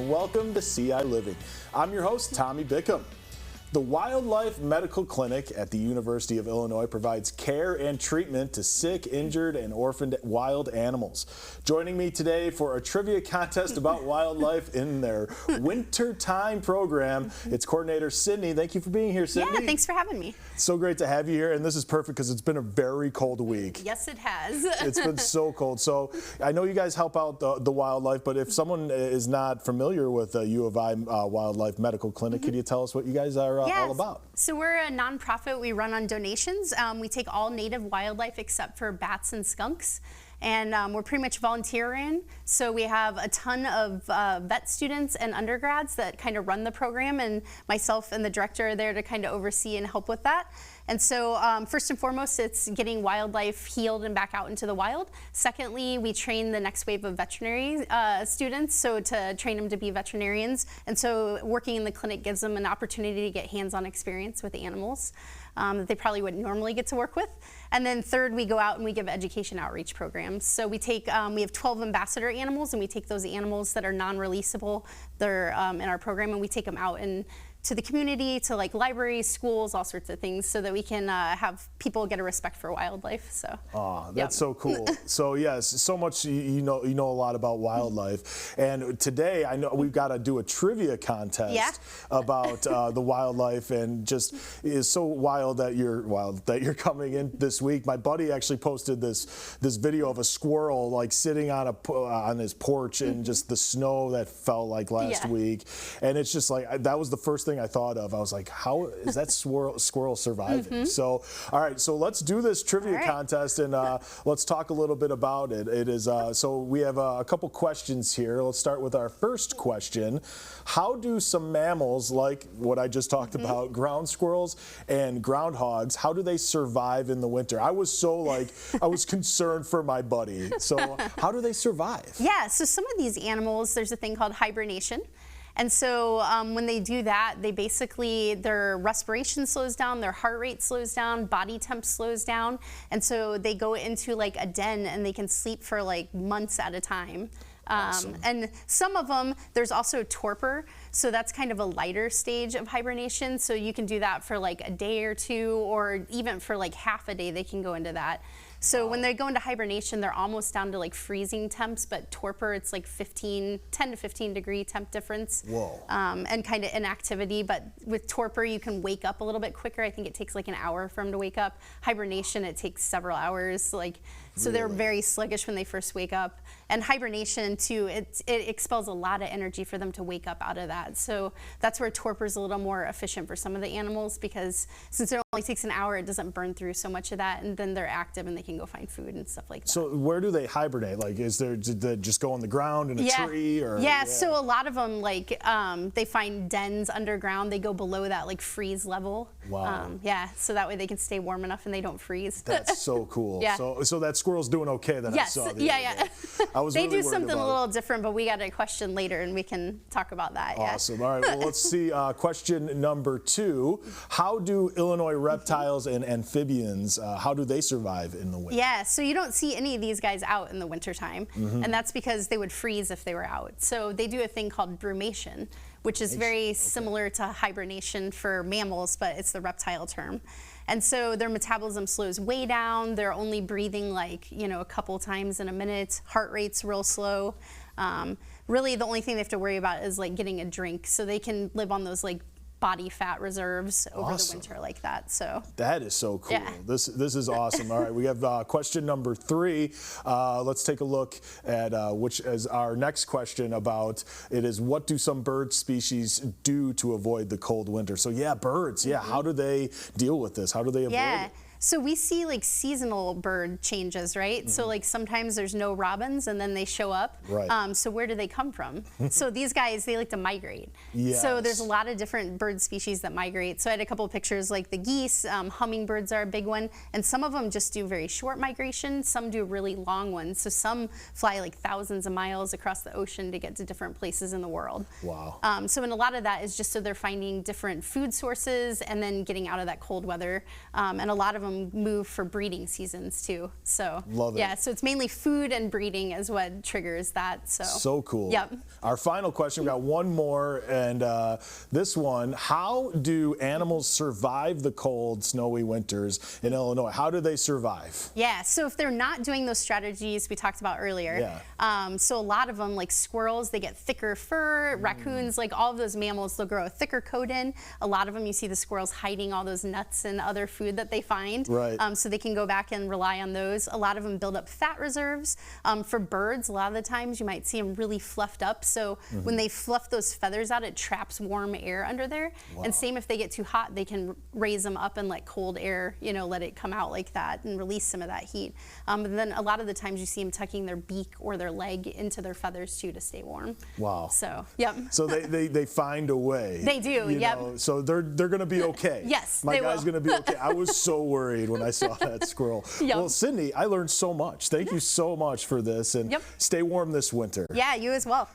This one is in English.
and welcome to ciLiving. I'm your host, Tommy Bickham. The Wildlife Medical Clinic at the University of Illinois provides care and treatment to sick, injured, and orphaned wild animals. Joining me today for a trivia contest about wildlife in their wintertime program, it's coordinator Sydney. Thank you for being here, Sydney. Yeah, thanks for having me. So great to have you here, and this is perfect because it's been a very cold week. Yes, it has. It's been so cold. So I know you guys help out the wildlife, but if someone is not familiar with U of I Wildlife Medical Clinic, could you tell us what you guys are all about? So we're a nonprofit. We run on donations. We take all native wildlife except for bats and skunks. And we're pretty much volunteering. So we have a ton of vet students and undergrads that kind of run the program, and myself and the director are there to kind of oversee and help with that. And so first and foremost, it's getting wildlife healed and back out into the wild. Secondly, we train the next wave of veterinary students, so to train them to be veterinarians. And so working in the clinic gives them an opportunity to get hands-on experience with the animals that they probably wouldn't normally get to work with. And then third, we go out and we give education outreach programs. So we take, we have 12 ambassador animals, and we take those animals that are non-releasable, they're in our program, and we take them out and to the community, to like libraries, schools, all sorts of things, so that we can have people get a respect for wildlife. So. Oh, that's so cool. So yes, so much you know a lot about wildlife, and today I know we've got to do a trivia contest about the wildlife, and just is so wild that you're coming in this week. My buddy actually posted this video of a squirrel like sitting on his porch in just the snow that fell like last week, and it's just like that was the first thing I thought of. I was like, how is that squirrel surviving? So, all right, so let's do this trivia contest, and let's talk a little bit about it. It is so we have a couple questions here. Let's start with our first question. How do some mammals, like what I just talked about, ground squirrels and groundhogs, how do they survive in the winter? I was concerned for my buddy. So how do they survive? Yeah, so some of these animals, there's a thing called hibernation. And so when they do that, they basically, their respiration slows down, their heart rate slows down, body temp slows down. And so they go into like a den and they can sleep for like months at a time. Awesome. And some of them, there's also torpor. So that's kind of a lighter stage of hibernation. So you can do that for like a day or two, or even for like half a day, they can go into that. So when they go into hibernation, they're almost down to like freezing temps, but torpor, it's like 10 to 15 degree temp difference. Whoa. And kind of inactivity. But with torpor, you can wake up a little bit quicker. I think it takes like an hour for them to wake up. Hibernation, it takes several hours. So they're very sluggish when they first wake up. And hibernation too, it expels a lot of energy for them to wake up out of that. So that's where torpor is a little more efficient for some of the animals, because since it only takes an hour, it doesn't burn through so much of that, and then they're active and they can go find food and stuff like that. So where do they hibernate? Like, did they just go on the ground in a tree? Or so a lot of them, like, they find dens underground. They go below that like freeze level. Wow. So that way they can stay warm enough and they don't freeze. That's so cool. So that squirrel's doing okay that I saw the other day. I was they really do something a little different, but we got a question later and we can talk about that. Awesome. All right, well, let's see question number 2. How do Illinois reptiles and amphibians, how do they survive in the winter? Yeah, so you don't see any of these guys out in the wintertime, and that's because they would freeze if they were out. So they do a thing called brumation, which is very similar to hibernation for mammals, but it's the reptile term. And so their metabolism slows way down. They're only breathing like, a couple times in a minute. Heart rate's real slow. Really, the only thing they have to worry about is like getting a drink. So they can live on those like body fat reserves over the winter like that. So that is so cool. This is awesome. All right, we have question number 3. Let's take a look at which is our next question about. It is, what do some bird species do to avoid the cold winter? So birds. How do they deal with this? How do they avoid it? So we see like seasonal bird changes, right? So like sometimes there's no robins and then they show up. Right. So where do they come from? So these guys, they like to migrate. So there's a lot of different bird species that migrate. So I had a couple of pictures like the geese, hummingbirds are a big one, and some of them just do very short migration. Some do really long ones. So some fly like thousands of miles across the ocean to get to different places in the world. Wow. So in a lot of that is just so they're finding different food sources and then getting out of that cold weather. And a lot of them them move for breeding seasons too. So love it. Yeah, so it's mainly food and breeding is what triggers that. So cool. Yep. Our final question, we got one more, and this one: how do animals survive the cold, snowy winters in Illinois? How do they survive? Yeah, so if they're not doing those strategies we talked about earlier, so a lot of them, like squirrels, they get thicker fur. Raccoons, like all of those mammals, they'll grow a thicker coat in. A lot of them, you see the squirrels hiding all those nuts and other food that they find, so they can go back and rely on those. A lot of them build up fat reserves. For birds, a lot of the times you might see them really fluffed up, so when they fluff those feathers out, it traps warm air under there. And same if they get too hot, they can raise them up and let cold air, let it come out like that and release some of that heat. And then a lot of the times you see them tucking their beak or their leg into their feathers too to stay warm. Wow. So, yep. So they find a way. They do, yep. So they're going to be okay. Yes, My they guy's will. going to be okay. I was so worried when I saw that squirrel. Well, Sydney, I learned so much. Thank you so much for this, and stay warm this winter. Yeah, you as well.